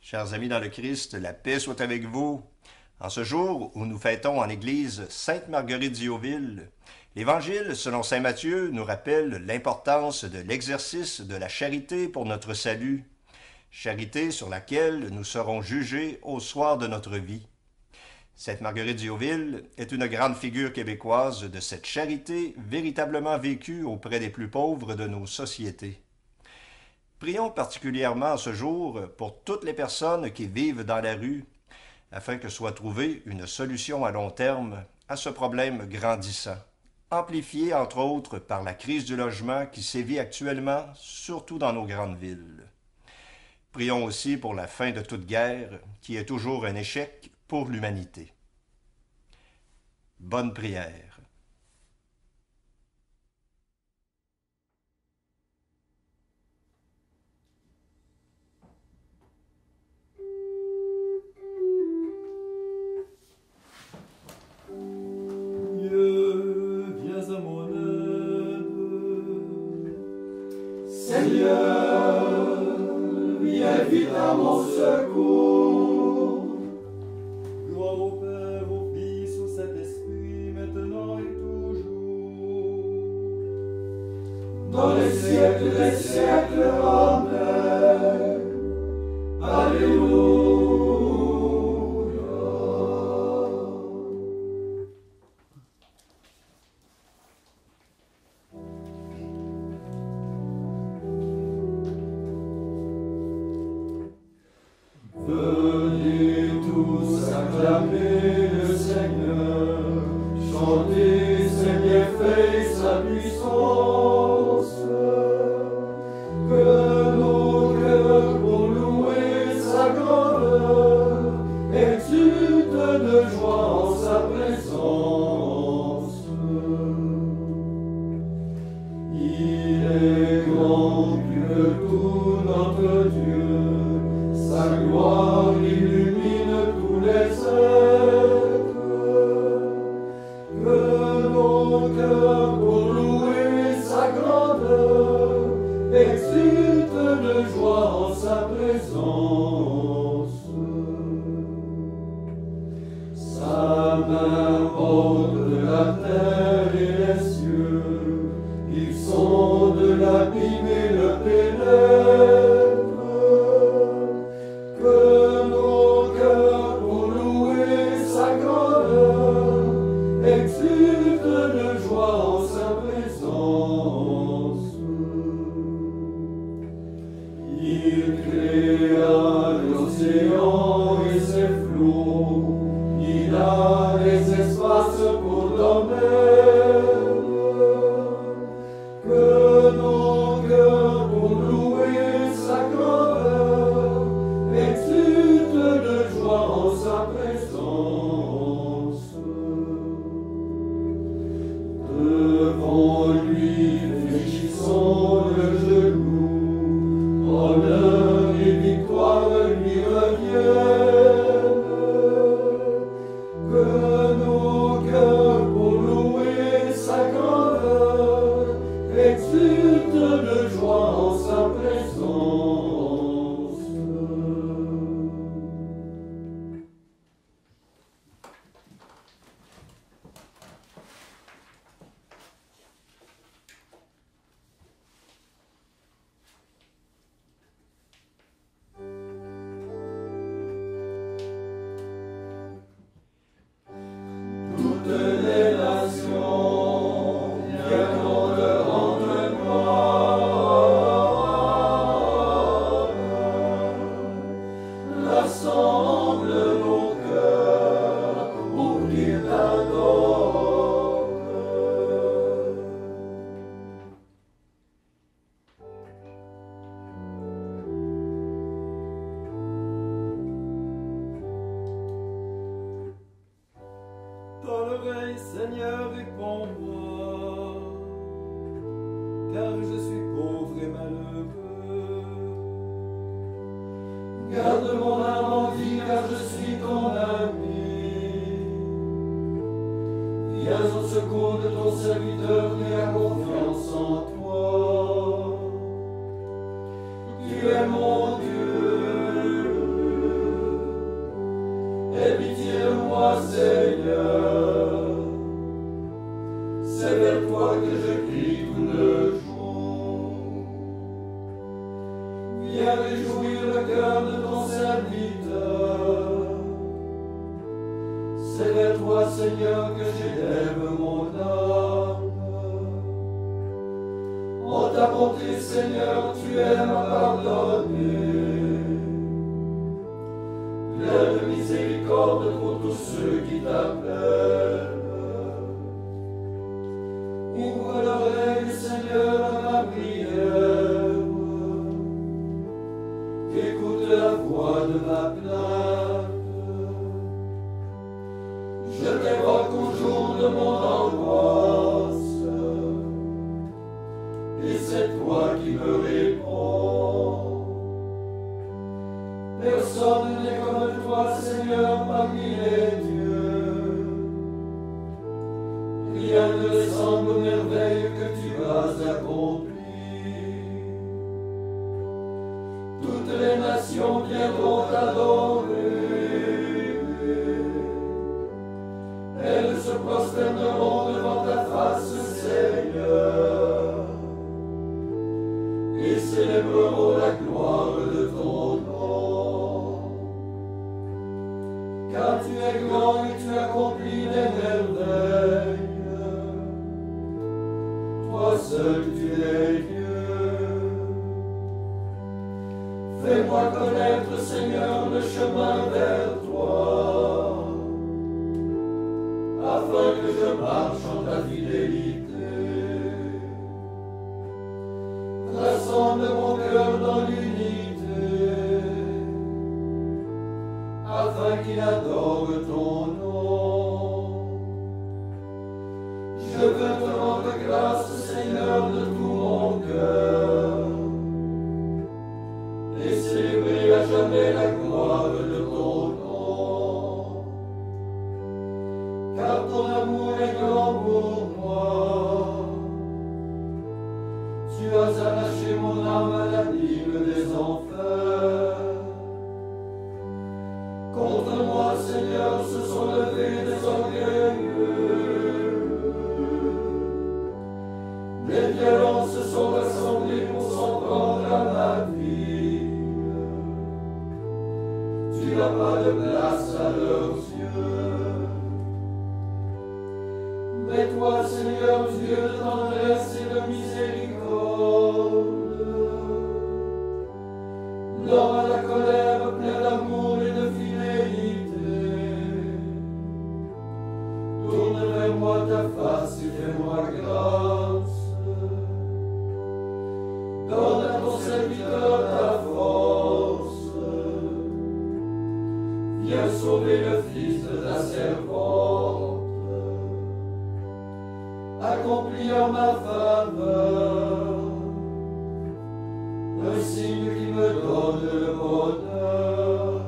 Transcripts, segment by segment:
Chers amis dans le Christ, la paix soit avec vous. En ce jour où nous fêtons en Église Sainte Marguerite d'Youville, l'Évangile selon Saint Matthieu nous rappelle l'importance de l'exercice de la charité pour notre salut, charité sur laquelle nous serons jugés au soir de notre vie. Sainte Marguerite d'Youville est une grande figure québécoise de cette charité véritablement vécue auprès des plus pauvres de nos sociétés. Prions particulièrement ce jour pour toutes les personnes qui vivent dans la rue, afin que soit trouvée une solution à long terme à ce problème grandissant, amplifié entre autres par la crise du logement qui sévit actuellement, surtout dans nos grandes villes. Prions aussi pour la fin de toute guerre, qui est toujours un échec pour l'humanité. Bonne prière. Dieu, viens à mon aide. Seigneur, viens vite à mon secours. Gloire au Père, au Fils, au Saint-Esprit, maintenant et toujours. Dans les siècles des siècles, Amen. Alléluia. Venez tous acclamer le Seigneur, chantez ses bienfaits et sa puissance. Que nos cœurs pour louer sa grandeur exultent de joie en sa présence. Il est grand que tout notre Dieu, sa gloire illumine tous les êtres. Que nos cœurs pour louer sa grandeur exultent de joie en sa présence. Sa main porte la terre et les cieux, ils sont de l'abîme et le pénètrent. Que nos cœurs pour louer sa grandeur exultent de joie en sa présence. Il créa l'océan et ses flots, il a les espaces pour dormir. Que nos cœurs pour louer sa grandeur exultent de joie en sa présence. Devant lui fléchissons le genou, honneur et victoire lui reviennent. Que nos cœurs pour louer sa grandeur exultent de joie en sa présence. Toutes les nations viendront le rendre gloire. Rassemble nos cœurs pour qu'il t'adore. Dans l'oreille, Seigneur, réponds-moi, car je suis pauvre et malheureux. Garde mon âme en vie, car je suis ton ami. Viens au secours de ton serviteur qui a confiance en toi. Tu es mon Dieu. Viens réjouir le cœur de ton serviteur. C'est vers toi, Seigneur, que j'élève mon âme. En ta bonté, Seigneur, tu aimes à pardonner. Plein de miséricorde pour tous ceux qui t'appellent. Ouvre l'oreille, Seigneur, à ma prière. Écoute la voix de ma plainte. Je t'évoque au jour de mon angoisse. Et c'est toi qui me réponds. Personne n'est comme toi, Seigneur, parmi les dieux. Rien ne ressemble aux merveilles que tu as accomplies. Toutes les nations viendront t'adorer. Elles se prosterneront devant ta face, Seigneur, et célébreront la gloire de ton nom. Car tu es grand et tu accomplis des merveilles. Toi seul tu es Dieu. Fais-moi connaître, Seigneur, le chemin vers toi, afin que je marche en ta fidélité. Rassemble mon cœur dans l'unité, afin qu'il adore ton nom. Je veux te rendre grâce, Seigneur, de tout mon cœur, et célébrer à jamais la gloire de ton nom. Car ton amour est grand pour moi. Tu as arraché mon âme à l'abîme des enfers. Contre moi, Seigneur, se sont levés des orgueilleux. Les violents se sont rassemblés pour s'en prendre à ma vie. Tu n'as pas de place à leurs yeux. Mais toi, Seigneur, Dieu de tendresse et de miséricorde, lors à la colère plein d'amour et de fidélité, tourne vers moi ta face et fais-moi grâce. Donne à ton serviteur ta force. Viens sauver le fils de ta servante. Accomplis en ma faveur un signe qui me donne le bonheur.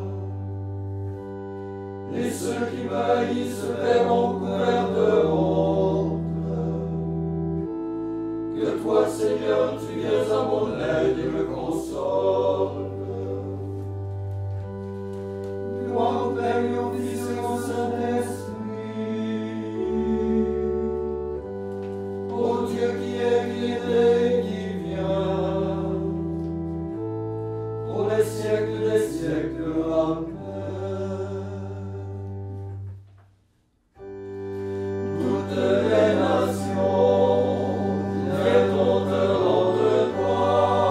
Et ceux qui me haïssent verront couverts de honte. Que toi, Seigneur, tu viens à mon aide et me consoles. Gloire au Père et au Fils et au Saint-Esprit, ô Dieu qui est, qui était et qui vient, pour les siècles des siècles. Amen. Toutes les nations viendront te rendre gloire.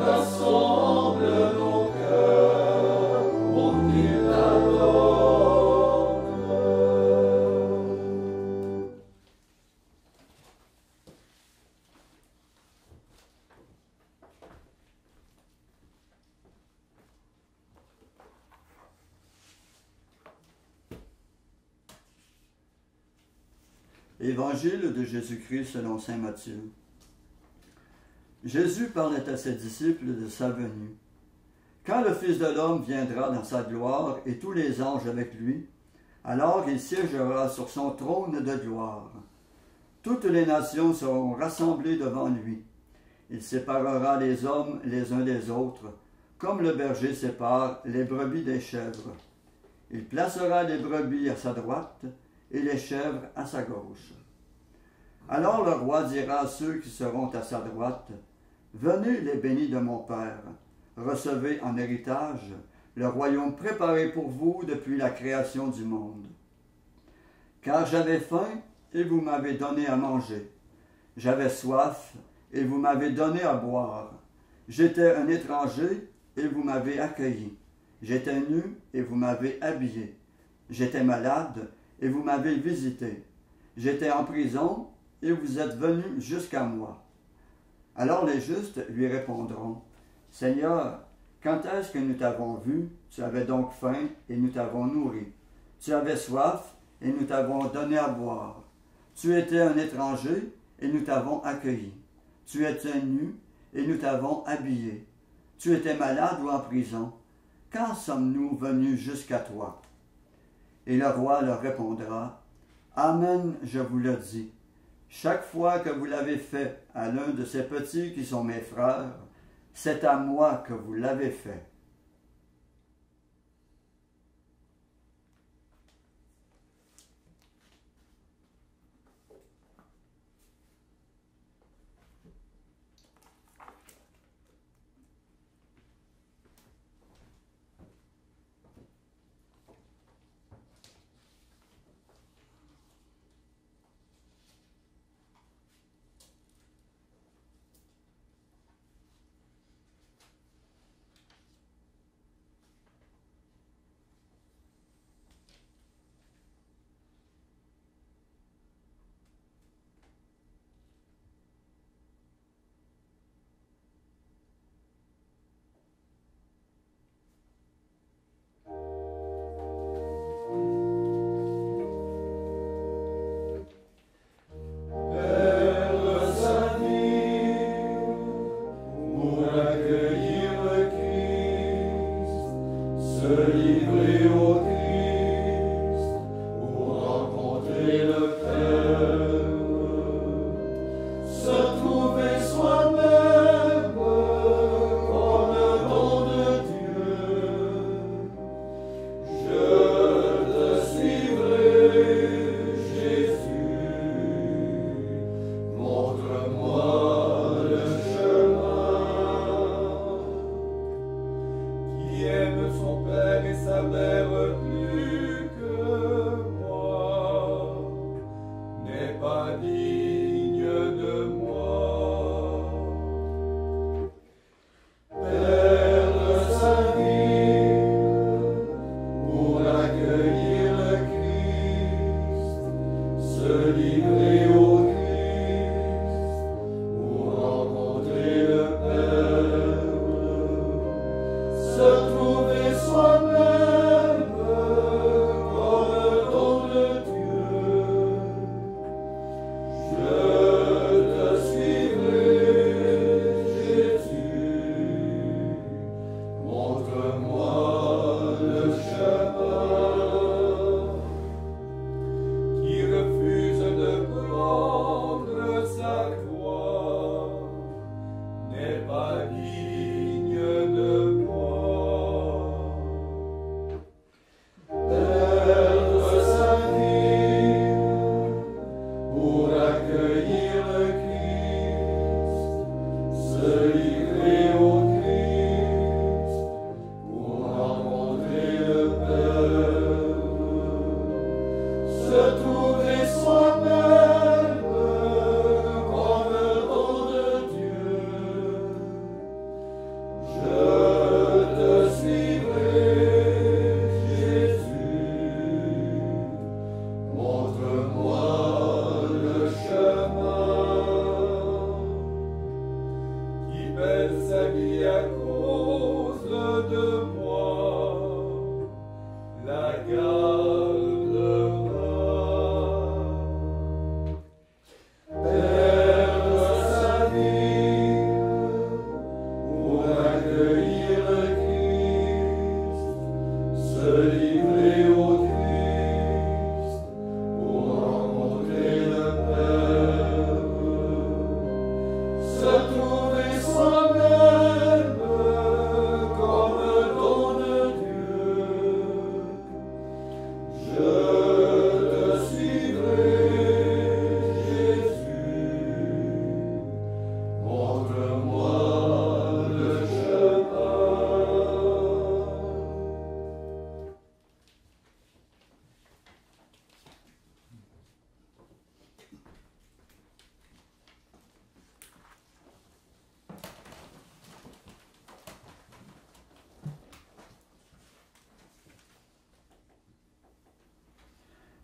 Rassemble nos cœurs pour qu'ils t'adorent. Évangile de Jésus-Christ selon saint Matthieu. Jésus parlait à ses disciples de sa venue. Quand le Fils de l'homme viendra dans sa gloire et tous les anges avec lui, alors il siégera sur son trône de gloire. Toutes les nations seront rassemblées devant lui. Il séparera les hommes les uns des autres, comme le berger sépare les brebis des chèvres. Il placera les brebis à sa droite et les chèvres à sa gauche. Alors le roi dira à ceux qui seront à sa droite, venez les bénis de mon Père, recevez en héritage le royaume préparé pour vous depuis la création du monde. Car j'avais faim et vous m'avez donné à manger. J'avais soif et vous m'avez donné à boire. J'étais un étranger et vous m'avez accueilli. J'étais nu et vous m'avez habillé. J'étais malade et vous m'avez visité. J'étais en prison et vous êtes venus jusqu'à moi. Alors les justes lui répondront, Seigneur, quand est-ce que nous t'avons vu? Tu avais donc faim et nous t'avons nourri. Tu avais soif et nous t'avons donné à boire. Tu étais un étranger et nous t'avons accueilli. Tu étais nu et nous t'avons habillé. Tu étais malade ou en prison. Quand sommes-nous venus jusqu'à toi? Et le roi leur répondra, Amen, je vous le dis. Chaque fois que vous l'avez fait à l'un de ces petits qui sont mes frères, c'est à moi que vous l'avez fait.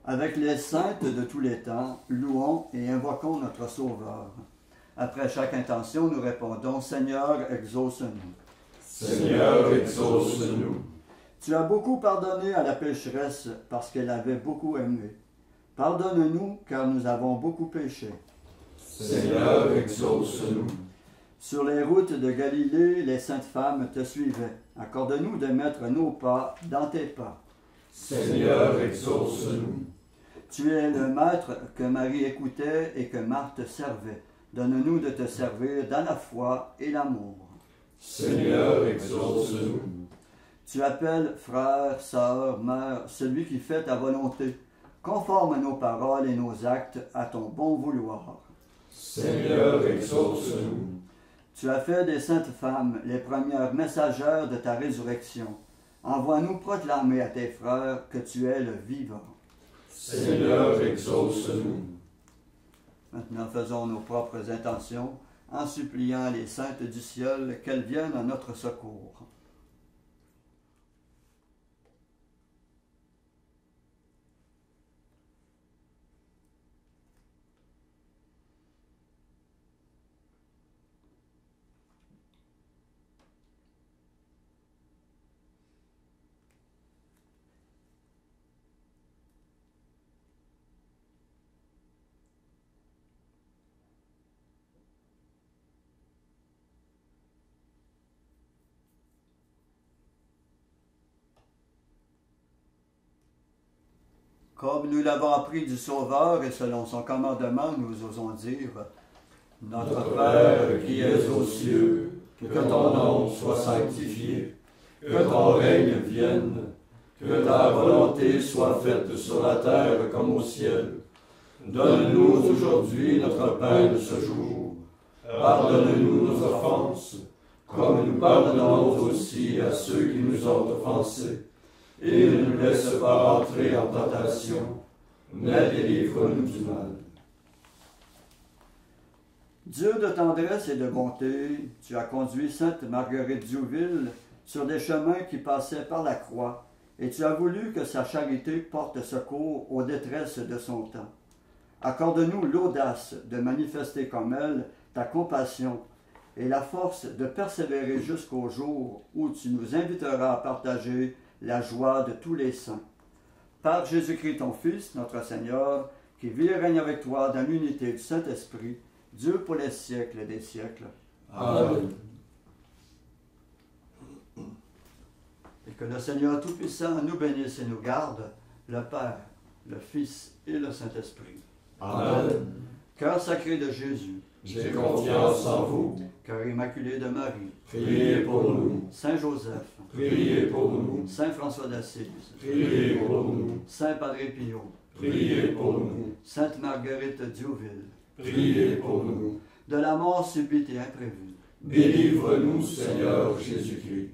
Avec les saintes de tous les temps, louons et invoquons notre Sauveur. Après chaque intention, nous répondons, Seigneur, exauce-nous. Seigneur, exauce-nous. Tu as beaucoup pardonné à la pécheresse parce qu'elle avait beaucoup aimé. Pardonne-nous car nous avons beaucoup péché. Seigneur, exauce-nous. Sur les routes de Galilée, les saintes femmes te suivaient. Accorde-nous de mettre nos pas dans tes pas. Seigneur, exauce-nous. Tu es le maître que Marie écoutait et que Marthe servait. Donne-nous de te servir dans la foi et l'amour. Seigneur, exauce-nous. Tu appelles frère, sœur, mère, celui qui fait ta volonté. Conforme nos paroles et nos actes à ton bon vouloir. Seigneur, exauce-nous. Tu as fait des saintes femmes les premières messagères de ta résurrection. Envoie-nous proclamer à tes frères que tu es le vivant. Seigneur, exauce-nous. Maintenant, faisons nos propres intentions en suppliant les saintes du ciel qu'elles viennent à notre secours. Comme nous l'avons appris du Sauveur et selon son commandement, nous osons dire, Notre Père qui es aux cieux, que ton nom soit sanctifié, que ton règne vienne, que ta volonté soit faite sur la terre comme au ciel. Donne-nous aujourd'hui notre pain de ce jour. Pardonne-nous nos offenses, comme nous pardonnons aussi à ceux qui nous ont offensés. Et ne nous laisse pas entrer en tentation, mais délivre-nous du mal. Dieu de tendresse et de bonté, tu as conduit sainte Marguerite Diouville sur des chemins qui passaient par la croix, et tu as voulu que sa charité porte secours aux détresses de son temps. Accorde-nous l'audace de manifester comme elle ta compassion et la force de persévérer jusqu'au jour où tu nous inviteras à partager la joie de tous les saints. Par Jésus-Christ ton Fils, notre Seigneur, qui vit et règne avec toi dans l'unité du Saint-Esprit, Dieu pour les siècles des siècles. Amen. Et que le Seigneur Tout-Puissant nous bénisse et nous garde, le Père, le Fils et le Saint-Esprit. Amen. Cœur sacré de Jésus, J'ai confiance en vous. cœur immaculé de Marie, Priez pour nous. Saint Joseph, Priez pour nous. Saint François d'Assise, Priez pour nous. Saint Padre Pio, Priez pour nous. Sainte Marguerite Diouville, Priez pour nous. de la mort subite et imprévue. Délivre-nous, Seigneur Jésus-Christ.